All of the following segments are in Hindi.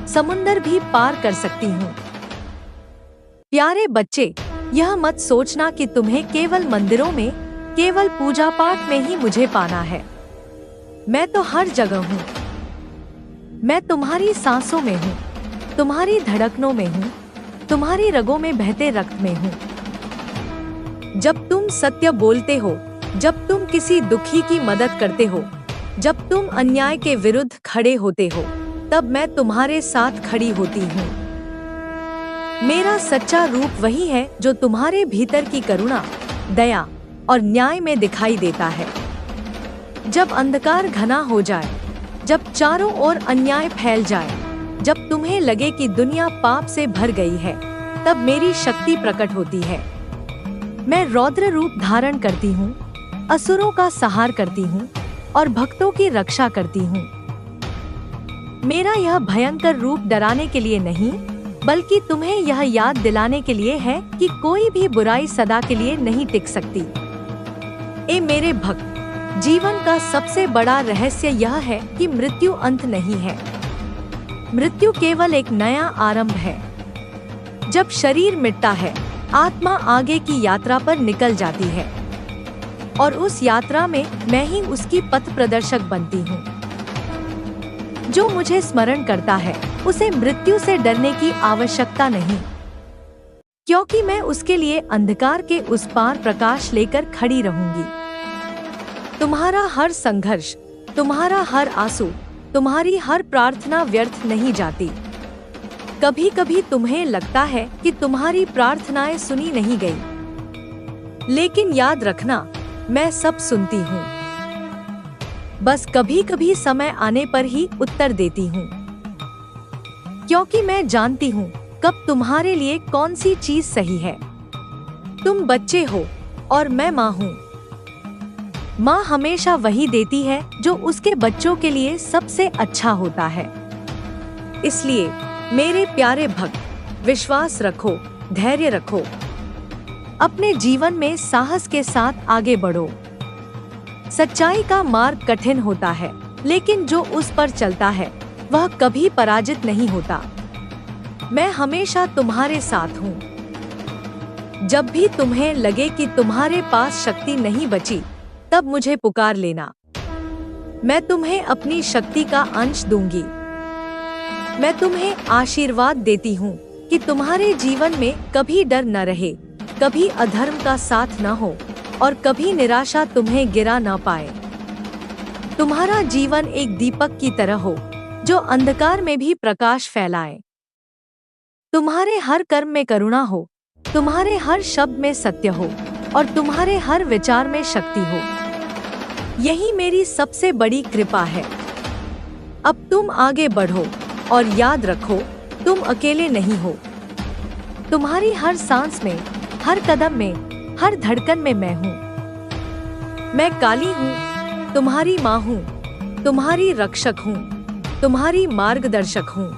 समुंदर भी पार कर सकती हूँ। प्यारे बच्चे, यह मत सोचना कि तुम्हें केवल मंदिरों में, केवल पूजा पाठ में ही मुझे पाना है। मैं तो हर जगह हूँ। मैं तुम्हारी सांसों में हूँ, तुम्हारी धड़कनों में हूँ, तुम्हारी रगों में बहते रक्त में हूँ। जब तुम सत्य बोलते हो, जब तुम किसी दुखी की मदद करते हो, जब तुम अन्याय के विरुद्ध खड़े होते हो, तब मैं तुम्हारे साथ खड़ी होती हूँ। मेरा सच्चा रूप वही है जो तुम्हारे भीतर की करुणा, दया और न्याय में दिखाई देता है। जब अंधकार घना हो जाए, जब चारों ओर अन्याय फैल जाए, जब तुम्हें लगे कि दुनिया पाप से भर गई है, तब मेरी शक्ति प्रकट होती है। मैं रौद्र रूप धारण करती हूँ, असुरों का संहार करती हूँ और भक्तों की रक्षा करती हूँ। मेरा यह भयंकर रूप डराने के लिए नहीं, बल्कि तुम्हें यह याद दिलाने के लिए है कि कोई भी बुराई सदा के लिए नहीं टिक सकती। ए मेरे भक्त, जीवन का सबसे बड़ा रहस्य यह है कि मृत्यु अंत नहीं है। मृत्यु केवल एक नया आरंभ है। जब शरीर मिटता है, आत्मा आगे की यात्रा पर निकल जाती है और उस यात्रा में मैं ही उसकी पथ प्रदर्शक बनती हूँ। जो मुझे स्मरण करता है, उसे मृत्यु से डरने की आवश्यकता नहीं, क्योंकि मैं उसके लिए अंधकार के उस पार प्रकाश लेकर खड़ी रहूंगी। तुम्हारा हर संघर्ष, तुम्हारा हर आंसू, तुम्हारी हर प्रार्थना व्यर्थ नहीं जाती। कभी कभी तुम्हें लगता है कि तुम्हारी प्रार्थनाएं सुनी नहीं गई, लेकिन याद रखना, मैं सब सुनती हूँ। बस कभी कभी समय आने पर ही उत्तर देती हूँ, क्योंकि मैं जानती हूँ कब तुम्हारे लिए कौन सी चीज सही है। तुम बच्चे हो और मैं माँ हूँ। माँ हमेशा वही देती है जो उसके बच्चों के लिए सबसे अच्छा होता है। इसलिए मेरे प्यारे भक्त, विश्वास रखो, धैर्य रखो, अपने जीवन में साहस के साथ आगे बढ़ो। सच्चाई का मार्ग कठिन होता है, लेकिन जो उस पर चलता है वह कभी पराजित नहीं होता। मैं हमेशा तुम्हारे साथ हूँ। जब भी तुम्हें लगे कि तुम्हारे पास शक्ति नहीं बची, तब मुझे पुकार लेना। मैं तुम्हें अपनी शक्ति का अंश दूंगी। मैं तुम्हें आशीर्वाद देती हूँ कि तुम्हारे जीवन में कभी डर न रहे, कभी अधर्म का साथ न हो और कभी निराशा तुम्हें गिरा न पाए। तुम्हारा जीवन एक दीपक की तरह हो जो अंधकार में भी प्रकाश फैलाए। तुम्हारे हर कर्म में करुणा हो, तुम्हारे हर शब्द में सत्य हो और तुम्हारे हर विचार में शक्ति हो। यही मेरी सबसे बड़ी कृपा है। अब तुम आगे बढ़ो और याद रखो, तुम अकेले नहीं हो। तुम्हारी हर सांस में, हर कदम में, हर धड़कन में मैं हूँ। मैं काली हूँ, तुम्हारी माँ हूँ, तुम्हारी रक्षक हूँ, तुम्हारी मार्गदर्शक हूँ।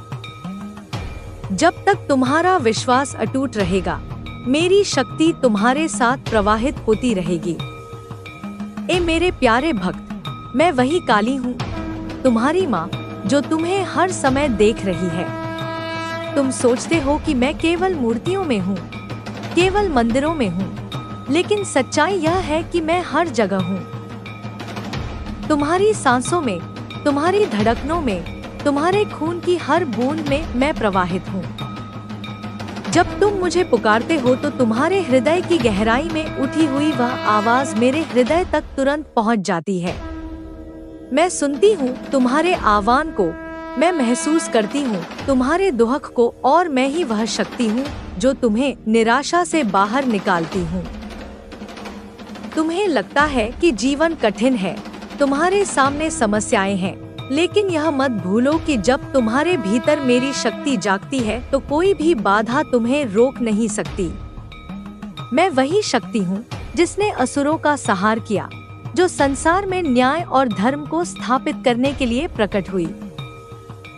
जब तक तुम्हारा विश्वास अटूट रहेगा, मेरी शक्ति तुम्हारे साथ प्रवाहित होती रहेगी। ए मेरे प्यारे भक्त, मैं वही काली हूँ, तुम्हारी माँ, जो तुम्हें हर समय देख रही है। तुम सोचते हो कि मैं केवल मूर्तियों में हूँ, केवल मंदिरों में हूँ, लेकिन सच्चाई यह है कि मैं हर जगह हूँ। तुम्हारी सांसों में, तुम्हारी धड़कनों में, तुम्हारे खून की हर बूंद में मैं प्रवाहित हूँ। जब तुम मुझे पुकारते हो तो तुम्हारे हृदय की गहराई में उठी हुई वह आवाज मेरे हृदय तक तुरंत पहुँच जाती है। मैं सुनती हूँ तुम्हारे आह्वान को, मैं महसूस करती हूँ तुम्हारे दुहक को और मैं ही वह शक्ति हूँ जो तुम्हें निराशा से बाहर निकालती हूँ। तुम्हें लगता है कि जीवन कठिन है, तुम्हारे सामने समस्याएं हैं, लेकिन यह मत भूलो कि जब तुम्हारे भीतर मेरी शक्ति जागती है तो कोई भी बाधा तुम्हें रोक नहीं सकती। मैं वही शक्ति हूँ जिसने असुरों का संहार किया, जो संसार में न्याय और धर्म को स्थापित करने के लिए प्रकट हुई।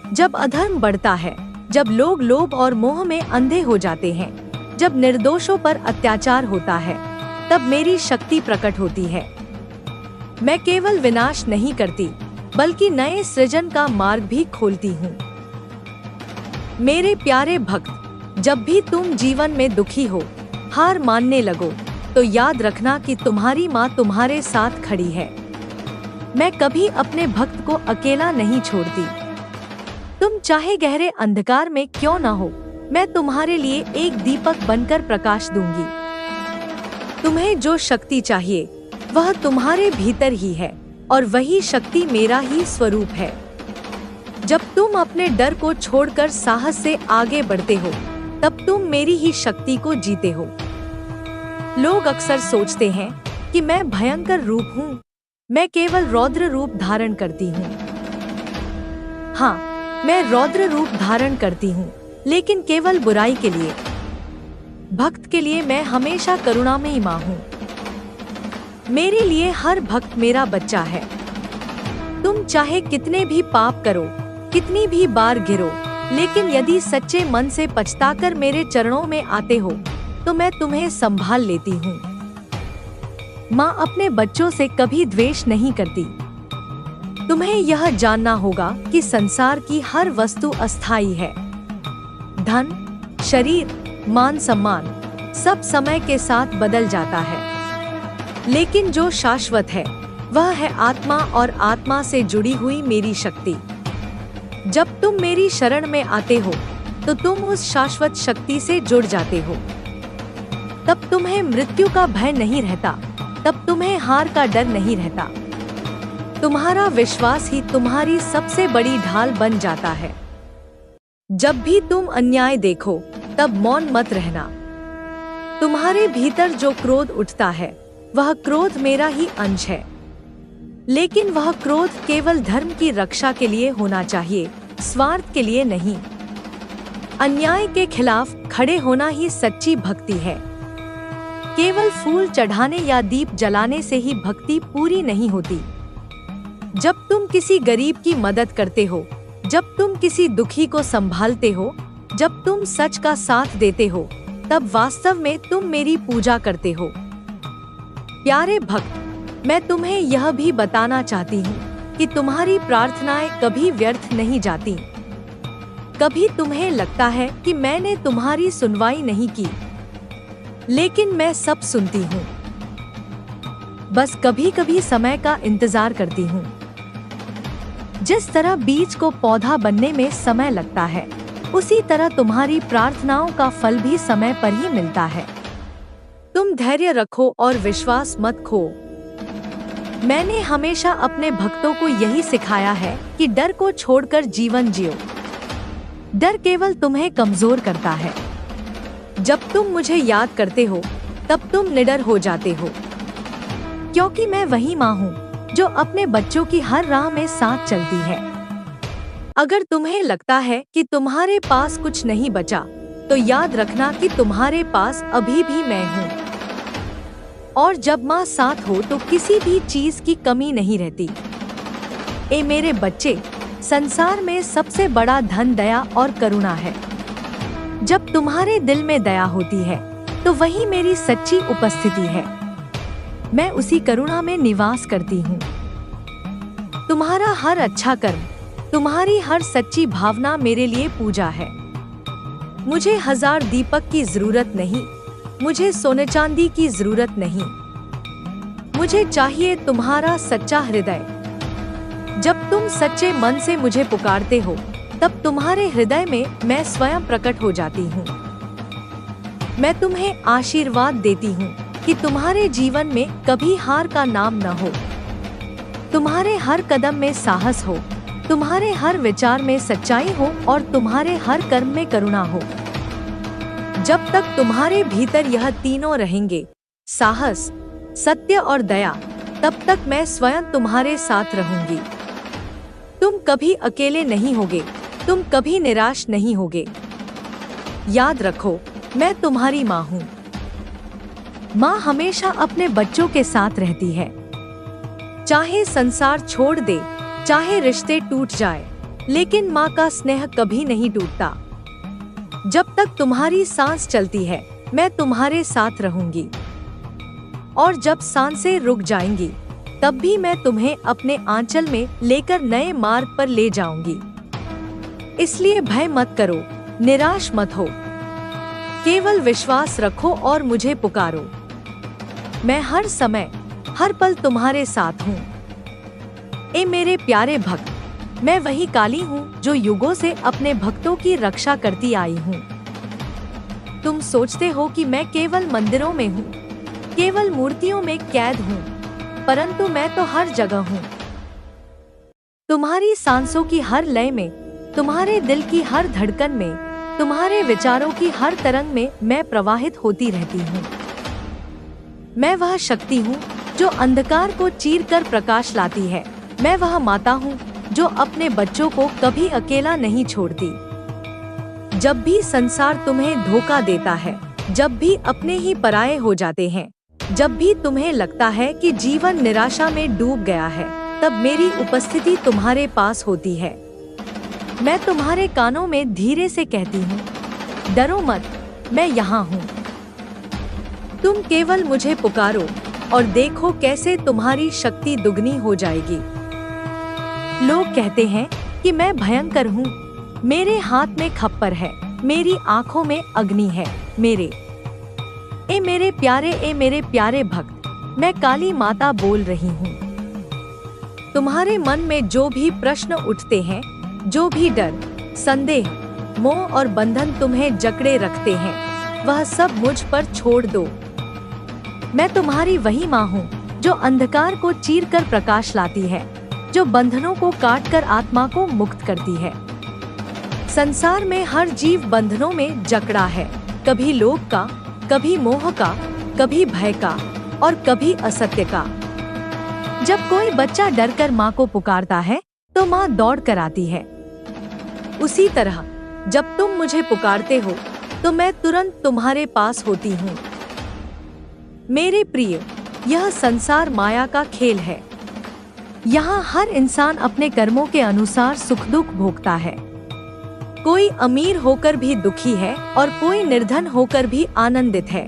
जब अधर्म बढ़ता है, जब लोग लोभ और मोह में अंधे हो जाते हैं, जब निर्दोषों पर अत्याचार होता है, तब मेरी शक्ति प्रकट होती है। मैं केवल विनाश नहीं करती, बल्कि नए सृजन का मार्ग भी खोलती हूँ। मेरे प्यारे भक्त, जब भी तुम जीवन में दुखी हो, हार मानने लगो, तो याद रखना कि तुम्हारी माँ तुम्हारे साथ खड़ी है। मैं कभी अपने भक्त को अकेला नहीं छोड़ती। तुम चाहे गहरे अंधकार में क्यों ना हो, मैं तुम्हारे लिए एक दीपक बनकर प्रकाश दूंगी। तुम्हें जो शक्ति चाहिए वह तुम्हारे भीतर ही है, और वही शक्ति मेरा ही स्वरूप है। जब तुम अपने डर को छोड़कर साहस से आगे बढ़ते हो, तब तुम मेरी ही शक्ति को जीते हो। लोग अक्सर सोचते हैं कि मैं भयंकर रूप हूँ। मैं केवल रौद्र रूप धारण करती हूँ। हाँ, मैं रौद्र रूप धारण करती हूँ, लेकिन केवल बुराई के लिए। भक्त के लिए मैं हमेशा करुणामयी माँ हूँ। मेरे लिए हर भक्त मेरा बच्चा है। तुम चाहे कितने भी पाप करो, कितनी भी बार गिरो, लेकिन यदि सच्चे मन से पछताकर मेरे चरणों में आते हो, तो मैं तुम्हें संभाल लेती हूँ। माँ अपने बच्चों से कभी द्वेष नहीं करती। तुम्हें यह जानना होगा कि संसार की हर वस्तु अस्थायी है। धन, शरीर, मान सम्मान सब समय के साथ बदल जाता है, लेकिन जो शाश्वत है वह है आत्मा और आत्मा से जुड़ी हुई मेरी शक्ति। जब तुम मेरी शरण में आते हो, तो तुम उस शाश्वत शक्ति से जुड़ जाते हो। तब तुम्हें मृत्यु का भय नहीं रहता, तब तुम्हें हार का डर नहीं रहता। तुम्हारा विश्वास ही तुम्हारी सबसे बड़ी ढाल बन जाता है। जब भी तुम अन्याय देखो, तब मौन मत रहना। तुम्हारे भीतर जो क्रोध उठता है, वह क्रोध मेरा ही अंश है, लेकिन वह क्रोध केवल धर्म की रक्षा के लिए होना चाहिए, स्वार्थ के लिए नहीं। अन्याय के खिलाफ खड़े होना ही सच्ची भक्ति है। केवल फूल चढ़ाने या दीप जलाने से ही भक्ति पूरी नहीं होती। जब तुम किसी गरीब की मदद करते हो, जब तुम किसी दुखी को संभालते हो, जब तुम सच का साथ देते हो, तब वास्तव में तुम मेरी पूजा करते हो। प्यारे भक्त, मैं तुम्हें यह भी बताना चाहती हूँ कि तुम्हारी प्रार्थनाएं कभी व्यर्थ नहीं जाती। कभी तुम्हें लगता है कि मैंने तुम्हारी सुनवाई नहीं की, लेकिन मैं सब सुनती हूँ। बस कभी कभी समय का इंतजार करती हूँ। जिस तरह बीज को पौधा बनने में समय लगता है, उसी तरह तुम्हारी प्रार्थनाओं का फल भी समय पर ही मिलता है। तुम धैर्य रखो और विश्वास मत खो। मैंने हमेशा अपने भक्तों को यही सिखाया है कि डर को छोड़कर जीवन जियो। डर केवल तुम्हें कमजोर करता है। जब तुम मुझे याद करते हो, तब तुम निडर हो जाते हो, क्योंकि मैं वही माँ हूँ जो अपने बच्चों की हर राह में साथ चलती है। अगर तुम्हें लगता है कि तुम्हारे पास कुछ नहीं बचा, तो याद रखना कि तुम्हारे पास अभी भी मैं हूँ। और जब माँ साथ हो तो किसी भी चीज की कमी नहीं रहती। ए मेरे बच्चे, संसार में सबसे बड़ा धन दया और करुणा है। जब तुम्हारे दिल में दया होती है, तो वही मेरी सच्ची उपस्थिति है। मैं उसी करुणा में निवास करती हूँ। तुम्हारा हर अच्छा कर्म, तुम्हारी हर सच्ची भावना मेरे लिए पूजा है। मुझे 1000 दीपक की जरूरत नहीं, मुझे सोने चांदी की जरूरत नहीं। मुझे चाहिए तुम्हारा सच्चा हृदय। जब तुम सच्चे मन से मुझे पुकारते हो, तब तुम्हारे हृदय में मैं स्वयं प्रकट हो जाती हूँ। मैं तुम्हें आशीर्वाद देती हूँ कि तुम्हारे जीवन में कभी हार का नाम न हो। तुम्हारे हर कदम में साहस हो, तुम्हारे हर विचार में सच्चाई हो और तुम्हारे हर कर्म में करुणा हो। जब तक तुम्हारे भीतर यह तीनों रहेंगे, साहस, सत्य और दया, तब तक मैं स्वयं तुम्हारे साथ रहूंगी। तुम कभी अकेले नहीं होगे, तुम कभी निराश नहीं होगे। याद रखो, मैं तुम्हारी माँ हूँ। माँ हमेशा अपने बच्चों के साथ रहती है। चाहे संसार छोड़ दे, चाहे रिश्ते टूट जाए, लेकिन माँ का स्नेह कभी नहीं टूटता। जब तक तुम्हारी सांस चलती है, मैं तुम्हारे साथ रहूंगी। और जब सांसें रुक जाएंगी, तब भी मैं तुम्हें अपने आंचल में लेकर नए मार्ग पर ले जाऊंगी। इसलिए भय मत करो, निराश मत हो, केवल विश्वास रखो और मुझे पुकारो। मैं हर समय हर पल तुम्हारे साथ हूँ। ए मेरे प्यारे भक्त, मैं वही काली हूँ जो युगों से अपने भक्तों की रक्षा करती आई हूँ। तुम सोचते हो कि मैं केवल मंदिरों में हूँ, केवल मूर्तियों में कैद हूँ, परंतु मैं तो हर जगह हूँ। तुम्हारी सांसों की हर लय में, तुम्हारे दिल की हर धड़कन में, तुम्हारे विचारों की हर तरंग में मैं प्रवाहित होती रहती हूँ। मैं वह शक्ति हूँ जो अंधकार को चीरकर प्रकाश लाती है। मैं वह माता हूँ जो अपने बच्चों को कभी अकेला नहीं छोड़ती। जब भी संसार तुम्हें धोखा देता है, जब भी अपने ही पराये हो जाते हैं, जब भी तुम्हें लगता है कि जीवन निराशा में डूब गया है, तब मेरी उपस्थिति तुम्हारे पास होती है। मैं तुम्हारे कानों में धीरे से कहती हूँ, डरो मत, मैं यहाँ हूँ। तुम केवल मुझे पुकारो और देखो कैसे तुम्हारी शक्ति दुगनी हो जाएगी। लोग कहते हैं कि मैं भयंकर हूँ, मेरे हाथ में खप्पर है, मेरी आंखों में अग्नि है। ए मेरे प्यारे भक्त, मैं काली माता बोल रही हूँ। तुम्हारे मन में जो भी प्रश्न उठते हैं, जो भी डर, संदेह, मोह और बंधन तुम्हें जकड़े रखते हैं, वह सब मुझ पर छोड़ दो। मैं तुम्हारी वही माँ हूँ जो अंधकार को चीरकर प्रकाश लाती है, जो बंधनों को काटकर आत्मा को मुक्त करती है। संसार में हर जीव बंधनों में जकड़ा है, कभी लोभ का, कभी मोह का, कभी भय का और कभी असत्य का। जब कोई बच्चा डरकर माँ को पुकारता है तो माँ दौड़ कर आती है। उसी तरह जब तुम मुझे पुकारते हो तो मैं तुरंत तुम्हारे पास होती हूँ। मेरे प्रिय, यह संसार माया का खेल है। यहाँ हर इंसान अपने कर्मों के अनुसार सुख दुख भोगता है। कोई अमीर होकर भी दुखी है और कोई निर्धन होकर भी आनंदित है।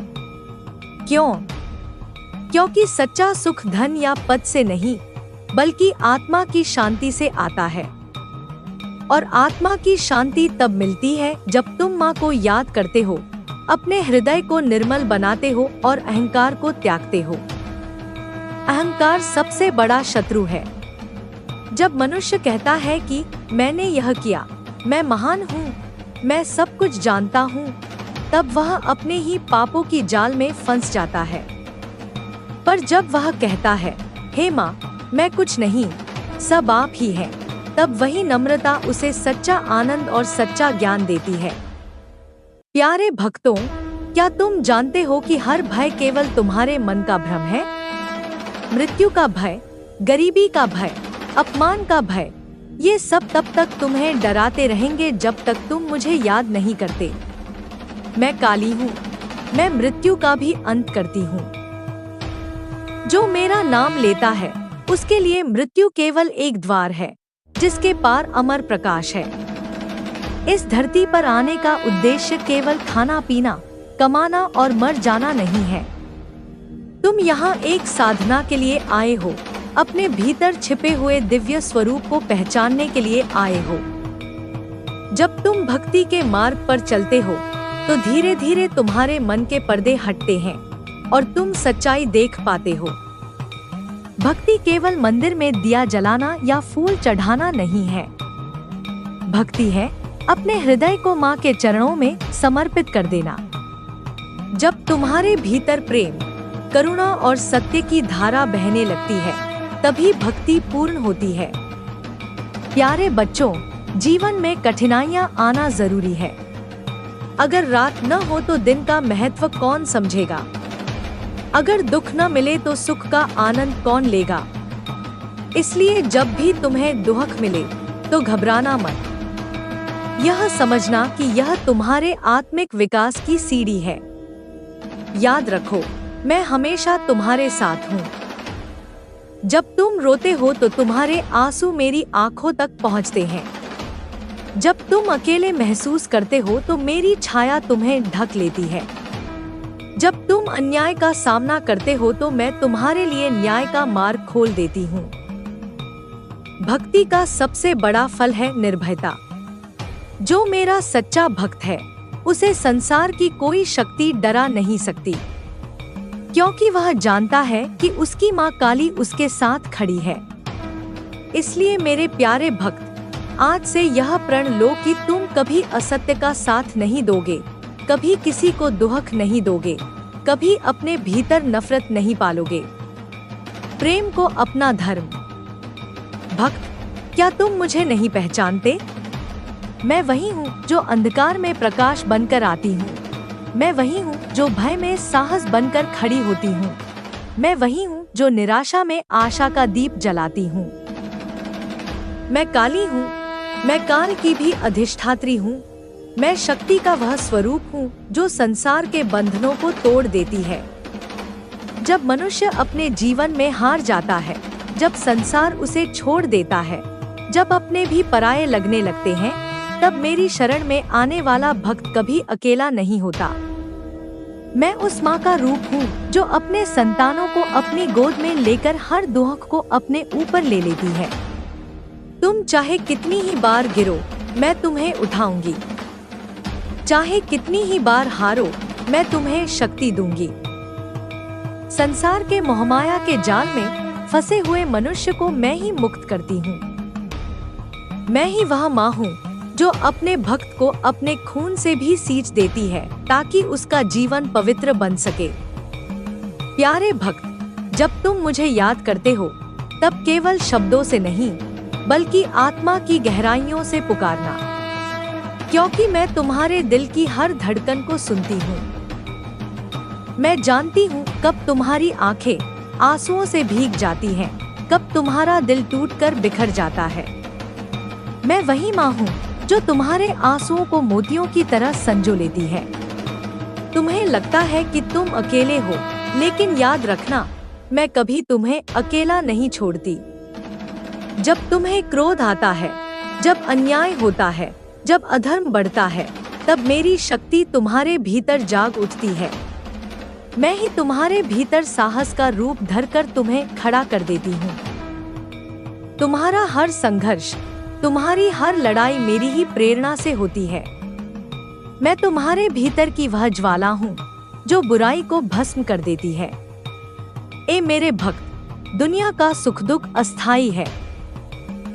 क्यों? क्योंकि सच्चा सुख धन या पद से नहीं, बल्कि आत्मा की शांति से आता है। और आत्मा की शांति तब मिलती है जब तुम माँ को याद करते हो, अपने हृदय को निर्मल बनाते हो और अहंकार को त्यागते हो। अहंकार सबसे बड़ा शत्रु है। जब मनुष्य कहता है कि मैंने यह किया, मैं महान हूँ, मैं सब कुछ जानता हूँ, तब वह अपने ही पापों की जाल में फंस जाता है। पर जब वह कहता है, हे माँ, मैं कुछ नहीं, सब आप ही हैं, तब वही नम्रता उसे सच्चा आनंद और सच्चा ज्ञान देती है। प्यारे भक्तों, क्या तुम जानते हो कि हर भय केवल तुम्हारे मन का भ्रम है? मृत्यु का भय, गरीबी का भय, अपमान का भय, ये सब तब तक तुम्हें डराते रहेंगे जब तक तुम मुझे याद नहीं करते। मैं काली हूँ, मैं मृत्यु का भी अंत करती हूँ। जो मेरा नाम लेता है, उसके लिए मृत्यु केवल एक द्वार है, जिसके पार अमर प्रकाश है। इस धरती पर आने का उद्देश्य केवल खाना पीना, कमाना और मर जाना नहीं है। तुम यहाँ एक साधना के लिए आए हो, अपने भीतर छिपे हुए दिव्य स्वरूप को पहचानने के लिए आए हो। जब तुम भक्ति के मार्ग पर चलते हो, तो धीरे धीरे तुम्हारे मन के पर्दे हटते हैं और तुम सच्चाई देख पाते हो। भक्ति केवल मंदिर में दिया जलाना या फूल चढ़ाना नहीं है। भक्ति है अपने हृदय को माँ के चरणों में समर्पित कर देना। जब तुम्हारे भीतर प्रेम, करुणा और सत्य की धारा बहने लगती है, तभी भक्ति पूर्ण होती है। प्यारे बच्चों, जीवन में कठिनाइयाँ आना जरूरी है। अगर रात न हो तो दिन का महत्व कौन समझेगा? अगर दुख न मिले तो सुख का आनंद कौन लेगा? इसलिए जब भी तुम्हें दुख मिले तो घबराना मत। यह समझना कि यह तुम्हारे आत्मिक विकास की सीढ़ी है। याद रखो, मैं हमेशा तुम्हारे साथ हूँ। जब तुम रोते हो तो तुम्हारे आंसू मेरी आंखों तक पहुँचते हैं। जब तुम अकेले महसूस करते हो तो मेरी छाया तुम्हें ढक लेती है। जब तुम अन्याय का सामना करते हो तो मैं तुम्हारे लिए न्याय का मार्ग खोल देती हूँ। भक्ति का सबसे बड़ा फल है निर्भयता। जो मेरा सच्चा भक्त है उसे संसार की कोई शक्ति डरा नहीं सकती, क्योंकि वह जानता है कि उसकी माँ काली उसके साथ खड़ी है। इसलिए मेरे प्यारे भक्त, आज से यह प्रण लो कि तुम कभी असत्य का साथ नहीं दोगे, कभी किसी को दुख नहीं दोगे, कभी अपने भीतर नफरत नहीं पालोगे। प्रेम को अपना धर्म। भक्त, क्या तुम मुझे नहीं पहचानते? मैं वही हूँ जो अंधकार में प्रकाश बनकर आती हूँ। मैं वही हूँ जो भय में साहस बनकर खड़ी होती हूँ। मैं वही हूँ जो निराशा में आशा का दीप जलाती हूँ। मैं काली हूँ, मैं काल की भी अधिष्ठात्री हूँ। मैं शक्ति का वह स्वरूप हूँ जो संसार के बंधनों को तोड़ देती है। जब मनुष्य अपने जीवन में हार जाता है, जब संसार उसे छोड़ देता है, जब अपने भी पराये लगने लगते हैं, तब मेरी शरण में आने वाला भक्त कभी अकेला नहीं होता। मैं उस माँ का रूप हूँ जो अपने संतानों को अपनी गोद में लेकर हर दुख को अपने ऊपर ले लेती है। तुम चाहे कितनी ही बार गिरो, मैं तुम्हें उठाऊंगी। चाहे कितनी ही बार हारो, मैं तुम्हें शक्ति दूंगी। संसार के मोहमाया के जाल में फंसे हुए मनुष्य को मैं ही मुक्त करती हूँ। मैं ही वह माँ हूँ जो अपने भक्त को अपने खून से भी सींच देती है ताकि उसका जीवन पवित्र बन सके। प्यारे भक्त, जब तुम मुझे याद करते हो तब केवल शब्दों से नहीं बल्कि आत्मा की गहराइयों से पुकारना, क्योंकि मैं तुम्हारे दिल की हर धड़कन को सुनती हूँ। मैं जानती हूँ कब तुम्हारी आंखें आंसुओं से भीग जाती हैं, कब तुम्हारा दिल टूटकर बिखर जाता है। मैं वही माँ हूँ जो तुम्हारे आंसुओं को मोतियों की तरह संजो लेती है। तुम्हें लगता है कि तुम अकेले हो, लेकिन याद रखना, मैं कभी तुम्हें अकेला नहीं छोड़ती। जब तुम्हें क्रोध आता है, जब अन्याय होता है, जब अधर्म बढ़ता है, तब मेरी शक्ति तुम्हारे भीतर जाग उठती है। मैं ही तुम्हारे भीतर साहस का रूप धरकर तुम्हें खड़ा कर देती हूँ। तुम्हारा हर संघर्ष, तुम्हारी हर लड़ाई मेरी ही प्रेरणा से होती है। मैं तुम्हारे भीतर की वह ज्वाला हूँ जो बुराई को भस्म कर देती है। ए मेरे भक्त, दुनिया का सुख दुख अस्थाई है।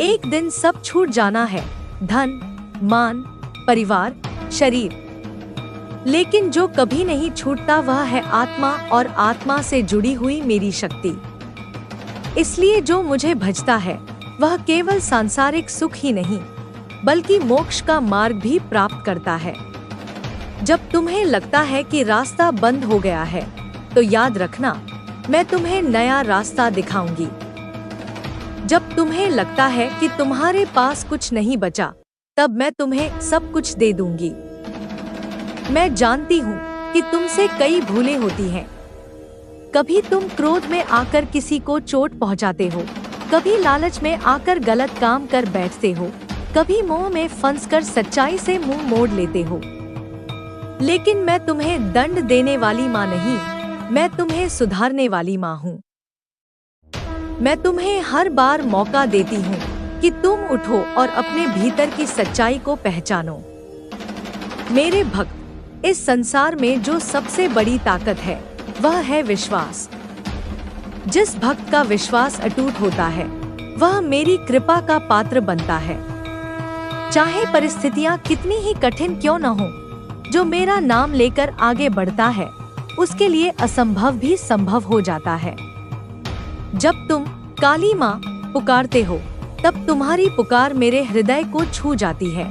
एक दिन सब छूट जाना है, धन, मान, परिवार, शरीर। लेकिन जो कभी नहीं छूटता वह है आत्मा और आत्मा से जुड़ी हुई मेरी शक्ति। इसलिए जो मुझे भजता है वह केवल सांसारिक सुख ही नहीं बल्कि मोक्ष का मार्ग भी प्राप्त करता है। जब तुम्हें लगता है कि रास्ता बंद हो गया है तो याद रखना, मैं तुम्हें नया रास्ता दिखाऊंगी। जब तुम्हें लगता है कि तुम्हारे पास कुछ नहीं बचा, तब मैं तुम्हें सब कुछ दे दूंगी। मैं जानती हूँ कि तुमसे कई भूलें होती हैं। कभी तुम क्रोध में आकर किसी को चोट पहुँचाते हो, कभी लालच में आकर गलत काम कर बैठते हो, कभी मोह में फंसकर सच्चाई से मुंह मोड़ लेते हो। लेकिन मैं तुम्हें दंड देने वाली माँ नहीं, मैं तुम्हें सुधारने वाली माँ हूँ। मैं तुम्हें हर बार मौका देती हूँ कि तुम उठो और अपने भीतर की सच्चाई को पहचानो। मेरे भक्त, इस संसार में जो सबसे बड़ी ताकत है वह है विश्वास। जिस भक्त का विश्वास अटूट होता है वह मेरी कृपा का पात्र बनता है। चाहे परिस्थितियां कितनी ही कठिन क्यों न हो, जो मेरा नाम लेकर आगे बढ़ता है उसके लिए असंभव भी संभव हो जाता है। जब तुम काली माँ पुकारते हो तब तुम्हारी पुकार मेरे हृदय को छू जाती है।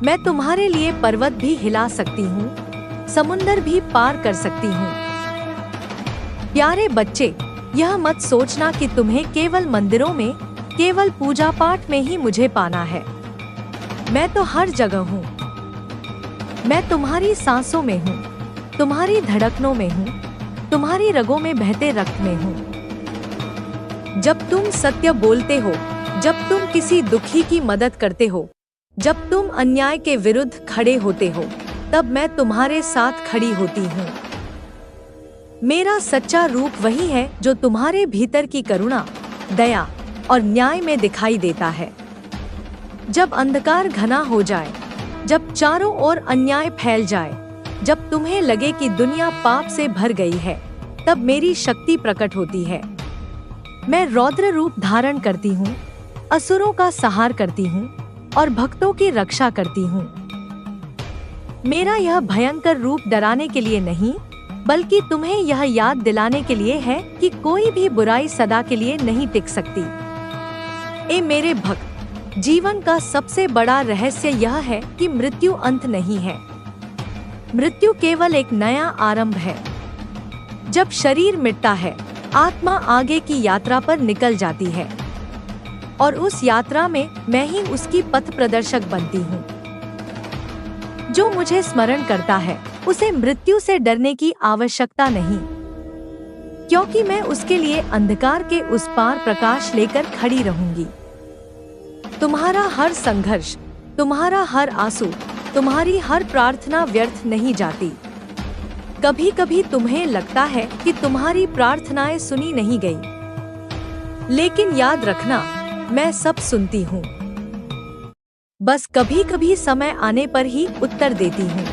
मैं तुम्हारे लिए पर्वत भी हिला सकती हूँ, समुंदर भी पार कर सकती हूँ। प्यारे बच्चे, यह मत सोचना कि तुम्हें केवल मंदिरों में, केवल पूजा पाठ में ही मुझे पाना है। मैं तो हर जगह हूँ। मैं तुम्हारी सांसों में हूँ, तुम्हारी धड़कनों में हूँ, तुम्हारी रगों में बहते रक्त में हूँ। जब तुम सत्य बोलते हो, जब तुम किसी दुखी की मदद करते हो, जब तुम अन्याय के विरुद्ध खड़े होते हो, तब मैं तुम्हारे साथ खड़ी होती हूँ। मेरा सच्चा रूप वही है जो तुम्हारे भीतर की करुणा, दया और न्याय में दिखाई देता है। जब अंधकार घना हो जाए जब चारों ओर अन्याय फैल जाए, जब तुम्हें लगे कि दुनिया पाप से भर गई है, तब मेरी शक्ति प्रकट होती है। मैं रौद्र रूप धारण करती हूँ, असुरों का संहार करती हूँ और भक्तों की रक्षा करती हूँ। मेरा यह भयंकर रूप डराने के लिए नहीं, बल्कि तुम्हें यह याद दिलाने के लिए है कि कोई भी बुराई सदा के लिए नहीं टिक सकती। ए मेरे भक्त, जीवन का सबसे बड़ा रहस्य यह है कि मृत्यु अंत नहीं है। मृत्यु केवल एक नया आरंभ है। जब शरीर मिटता है, आत्मा आगे की यात्रा पर निकल जाती है और उस यात्रा में मैं ही उसकी पथ प्रदर्शक बनती हूँ। जो मुझे स्मरण करता है, उसे मृत्यु से डरने की आवश्यकता नहीं, क्योंकि मैं उसके लिए अंधकार के उस पार प्रकाश लेकर खड़ी रहूंगी। तुम्हारा हर संघर्ष, तुम्हारा हर आंसू, तुम्हारी हर प्रार्थना व्यर्थ नहीं जाती। कभी कभी तुम्हें लगता है कि तुम्हारी प्रार्थनाएं सुनी नहीं गई, लेकिन याद रखना, मैं सब सुनती हूँ। बस कभी कभी समय आने पर ही उत्तर देती हूँ,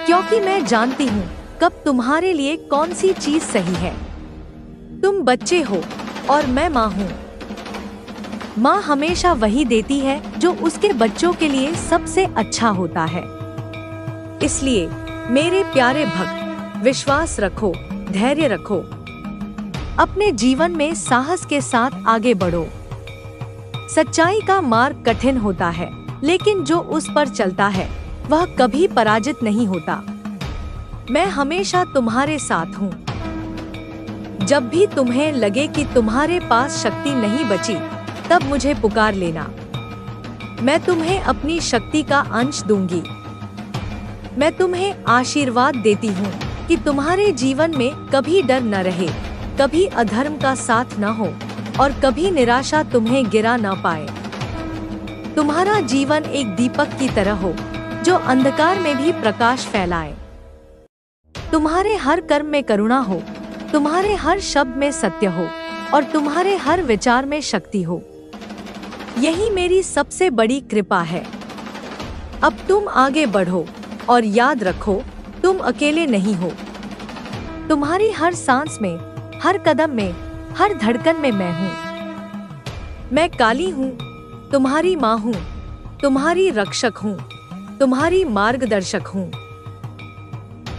क्योंकि मैं जानती हूँ कब तुम्हारे लिए कौन सी चीज सही है। तुम बच्चे हो और मैं माँ हूँ। माँ हमेशा वही देती है जो उसके बच्चों के लिए सबसे अच्छा होता है। इसलिए मेरे प्यारे भक्त, विश्वास रखो, धैर्य रखो, अपने जीवन में साहस के साथ आगे बढ़ो। सच्चाई का मार्ग कठिन होता है, लेकिन जो उस पर चलता है वह कभी पराजित नहीं होता। मैं हमेशा तुम्हारे साथ हूँ। जब भी तुम्हें लगे कि तुम्हारे पास शक्ति नहीं बची, तब मुझे पुकार लेना। मैं तुम्हें अपनी शक्ति का अंश दूंगी। मैं तुम्हें आशीर्वाद देती हूँ कि तुम्हारे जीवन में कभी डर न रहे, कभी अधर्म का साथ न हो और कभी निराशा तुम्हें गिरा न पाए। तुम्हारा जीवन एक दीपक की तरह हो जो अंधकार में भी प्रकाश फैलाए। तुम्हारे हर कर्म में करुणा हो, तुम्हारे हर शब्द में सत्य हो और तुम्हारे हर विचार में शक्ति हो। यही मेरी सबसे बड़ी कृपा है। अब तुम आगे बढ़ो और याद रखो, तुम अकेले नहीं हो। तुम्हारी हर सांस में, हर कदम में, हर धड़कन में मैं हूँ। मैं काली हूँ, तुम्हारी माँ हूँ, तुम्हारी रक्षक हूँ, तुम्हारी मार्गदर्शक हूँ।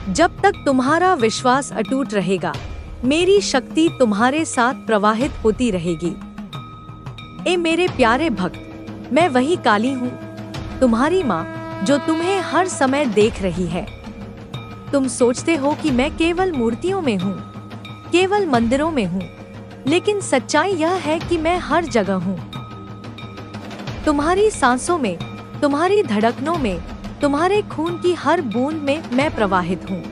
जब तक तुम्हारा विश्वास अटूट रहेगा, मेरी शक्ति तुम्हारे साथ प्रवाहित होती रहेगी। ए मेरे प्यारे भक्त, मैं वही काली हूँ, तुम्हारी माँ, जो तुम्हें हर समय देख रही है। तुम सोचते हो कि मैं केवल मूर्तियों में हूँ, केवल मंदिरों में हूँ, लेकिन सच्चाई यह है कि मैं हर जगह हूँ। तुम्हारी सांसों में, तुम्हारी धड़कनों में, तुम्हारे खून की हर बूंद में मैं प्रवाहित हूँ।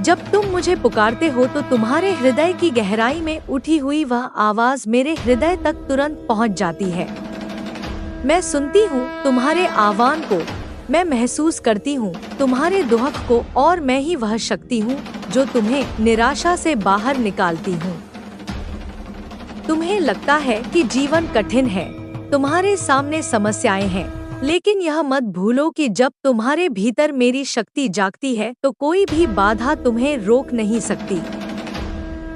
जब तुम मुझे पुकारते हो तो तुम्हारे हृदय की गहराई में उठी हुई वह आवाज मेरे हृदय तक तुरंत पहुँच जाती है। मैं सुनती हूँ तुम्हारे आह्वान को, मैं महसूस करती हूँ तुम्हारे दुहक को और मैं ही वह शक्ति हूँ जो तुम्हें निराशा से बाहर निकालती हूँ। तुम्हें लगता है कि जीवन कठिन है, तुम्हारे सामने समस्याएं हैं, लेकिन यह मत भूलो कि जब तुम्हारे भीतर मेरी शक्ति जागती है तो कोई भी बाधा तुम्हें रोक नहीं सकती।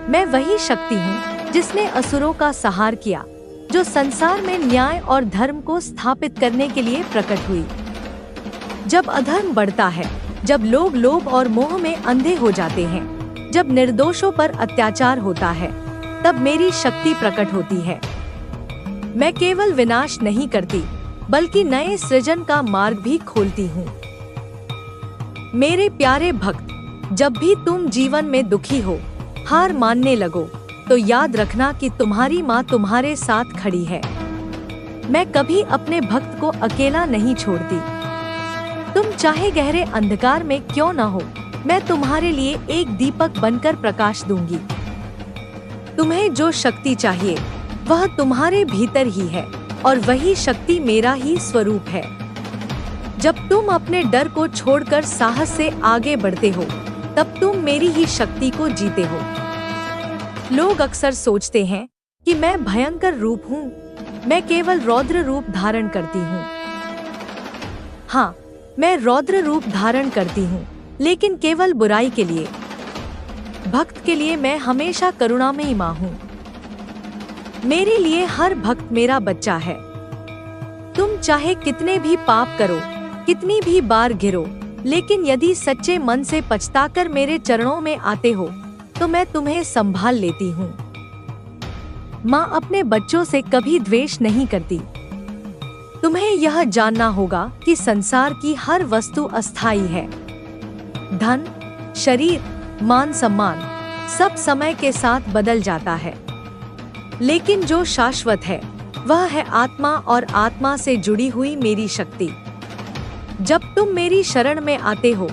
मैं वही शक्ति हूँ जिसने असुरों का संहार किया, जो संसार में न्याय और धर्म को स्थापित करने के लिए प्रकट हुई। जब अधर्म बढ़ता है, जब लोग लोभ और मोह में अंधे हो जाते हैं, जब निर्दोषों पर अत्याचार होता है, तब मेरी शक्ति प्रकट होती है। मैं केवल विनाश नहीं करती, बल्कि नए सृजन का मार्ग भी खोलती हूँ। मेरे प्यारे भक्त, जब भी तुम जीवन में दुखी हो, हार मानने लगो, तो याद रखना कि तुम्हारी माँ तुम्हारे साथ खड़ी है। मैं कभी अपने भक्त को अकेला नहीं छोड़ती। तुम चाहे गहरे अंधकार में क्यों न हो, मैं तुम्हारे लिए एक दीपक बनकर प्रकाश दूंगी। तुम्हें जो शक्ति चाहिए वह तुम्हारे भीतर ही है और वही शक्ति मेरा ही स्वरूप है। जब तुम अपने डर को छोड़कर साहस से आगे बढ़ते हो, तब तुम मेरी ही शक्ति को जीते हो। लोग अक्सर सोचते हैं कि मैं भयंकर रूप हूँ, मैं केवल रौद्र रूप धारण करती हूँ। हाँ, मैं रौद्र रूप धारण करती हूँ, लेकिन केवल बुराई के लिए। भक्त के लिए मैं हमेशा करुणामयी माँ हूँ। मेरे लिए हर भक्त मेरा बच्चा है। तुम चाहे कितने भी पाप करो, कितनी भी बार गिरो, लेकिन यदि सच्चे मन से पछताकर मेरे चरणों में आते हो तो मैं तुम्हें संभाल लेती हूँ। माँ अपने बच्चों से कभी द्वेष नहीं करती। तुम्हें यह जानना होगा कि संसार की हर वस्तु अस्थायी है। धन, शरीर, मान सम्मान सब समय के साथ बदल जाता है, लेकिन जो शाश्वत है वह है आत्मा और आत्मा से जुड़ी हुई मेरी शक्ति। जब तुम मेरी शरण में आते हो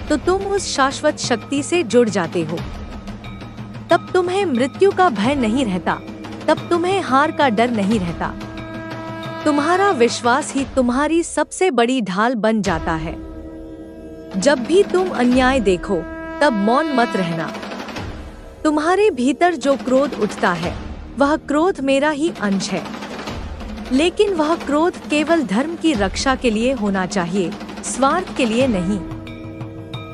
तो तुम उस शाश्वत शक्ति से जुड़ जाते हो। तब तुम्हें मृत्यु का भय नहीं रहता, तब तुम्हें हार का डर नहीं रहता। तुम्हारा विश्वास ही तुम्हारी सबसे बड़ी ढाल बन जाता है। जब भी तुम अन्याय देखो तब मौन मत रहना। तुम्हारे भीतर जो क्रोध उठता है वह क्रोध मेरा ही अंश है, लेकिन वह क्रोध केवल धर्म की रक्षा के लिए होना चाहिए, स्वार्थ के लिए नहीं।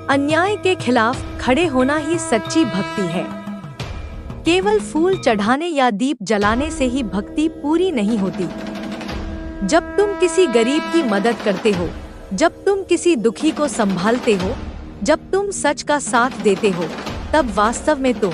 अन्याय के खिलाफ खड़े होना ही सच्ची भक्ति है। केवल फूल चढ़ाने या दीप जलाने से ही भक्ति पूरी नहीं होती। जब तुम किसी गरीब की मदद करते हो, जब तुम किसी दुखी को संभालते हो, जब तुम सच का साथ देते हो, तब वास्तव में तुम